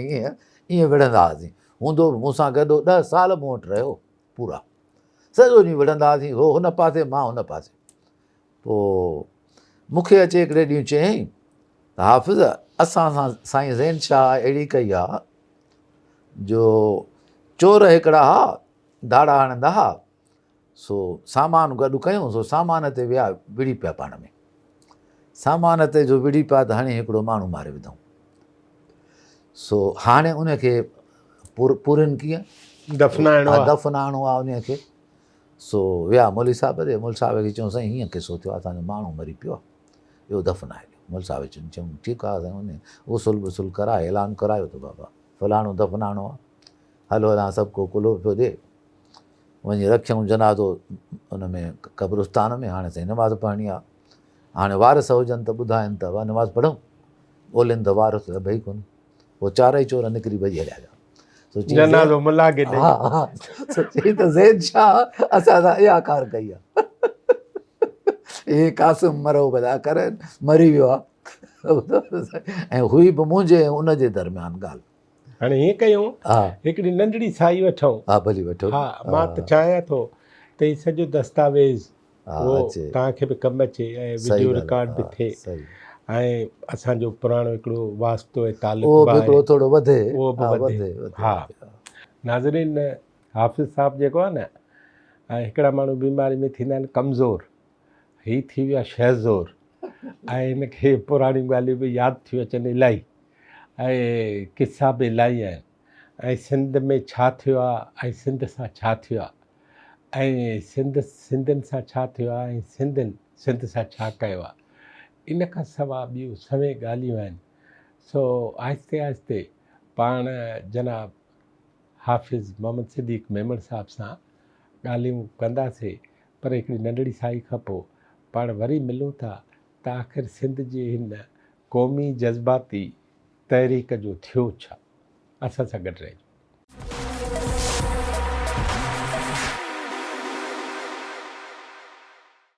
ईअं विढ़ंदा हुआसीं। हूंदो बि मूंसां गॾु 10 साल मूं वटि रहियो पूरा, सॼो ॾींहुं विढ़ंदा हुआसीं, हो हुन पासे मां हुन पासे। पोइ मूंखे अचे हिकिड़े ॾींहुं चयईं त हाफ़िज़ असां सां साईं ज़ैन शाह अहिड़ी कई आहे जो चोर हिकिड़ा हुआ दाड़ा हणंदा हुआ, सो सामान गॾु कयूं, सो सामान ते विया विड़ी पिया पाण में, सामान ते जो विड़ी पिया त हणी हिकिड़ो माण्हू मारे विधऊं। सो हाणे उनखे पूरनि कीअं दफ़नाइणो आहे, दफ़नाइणो आहे उनखे। सो विया मौली साहिब ॾे, मौली साहिब खे चयूं साईं हीअं किसो थियो आहे, असांजो माण्हू मरी पियो आहे, ॿियो दफ़नाए ॾियो। मौली साहिब चयूं ठीकु आहे, साईं उन उसूल वसूल कराए ऐलान करायो त बाबा फलाणो दफ़नाइणो आहे, हलो हलां सभु को कुलो पियो ॾिए, वञी रखियऊं जनाज़ो उन में क़ब्रिस्तान में। हाणे साईं नमाज़ पढ़णी आहे, हाणे वारिस हुजनि त ॿुधाइनि त नमाज़ पढ़ूं, ॻोल्हिनि त वारिस लभई कोन, पोइ 4 ई चोर निकिरी भॼी हलिया। जनाज़ो मुला खे ॾेई। हा चई त ज़ैन शाह असां सां इहा कार कई आहे, हे कासिम मरो भला करे मरी वियो आहे, ऐं हुई बि मुंहिंजे ऐं उनजे दरमियान ॻाल्हि। हाणे हीअं कयूं, हा हिकिड़ी नंढड़ी साई वठूं। हा भली वठो। हा, मां त चाहियां थो त हीउ सॼो दस्तावेज़ उहो अचे, तव्हांखे बि कमु अचे ऐं सही वीडियो ॻाल्हि रिकॉर्ड बि आहे, थिए, सही, ऐं असांजो पुराणो हिकिड़ो वास्तो ऐं उहो तालुक़ु बि आहे हिकिड़ो थोरो वधे, उहो बि वधे। हा, नाज़रीन, हाफ़िज़ साहब जेको आहे न, हिकिड़ा माण्हू बीमारी में थींदा आहिनि कमज़ोर, हीअ थी विया शहज़ोर, ऐं हिनखे पुराणियूं ॻाल्हियूं बि यादि थियूं अचनि इलाही, ऐं किसा बि इलाही आहिनि, ऐं सिंध में छा थियो आहे ऐं सिंध सां छा थियो आहे, ऐं सिंधियुनि सां छा थियो आहे, ऐं सिंध सां छा कयो आहे, इन खां सवाइ ॿियूं सभई ॻाल्हियूं आहिनि। सो आहिस्ते आहिस्ते पाण जनाब हाफ़िज़ मोहम्मद सिद्दीक़ मेमण साहिब सां ॻाल्हियूं कंदासीं, पर हिकिड़ी नंढड़ी साई खां पोइ पाण वरी मिलूं था त आख़िर सिंध जी हिन क़ौमी जज़्बाती तहरीक जो थियो छा। असां सां गॾु रहिजो।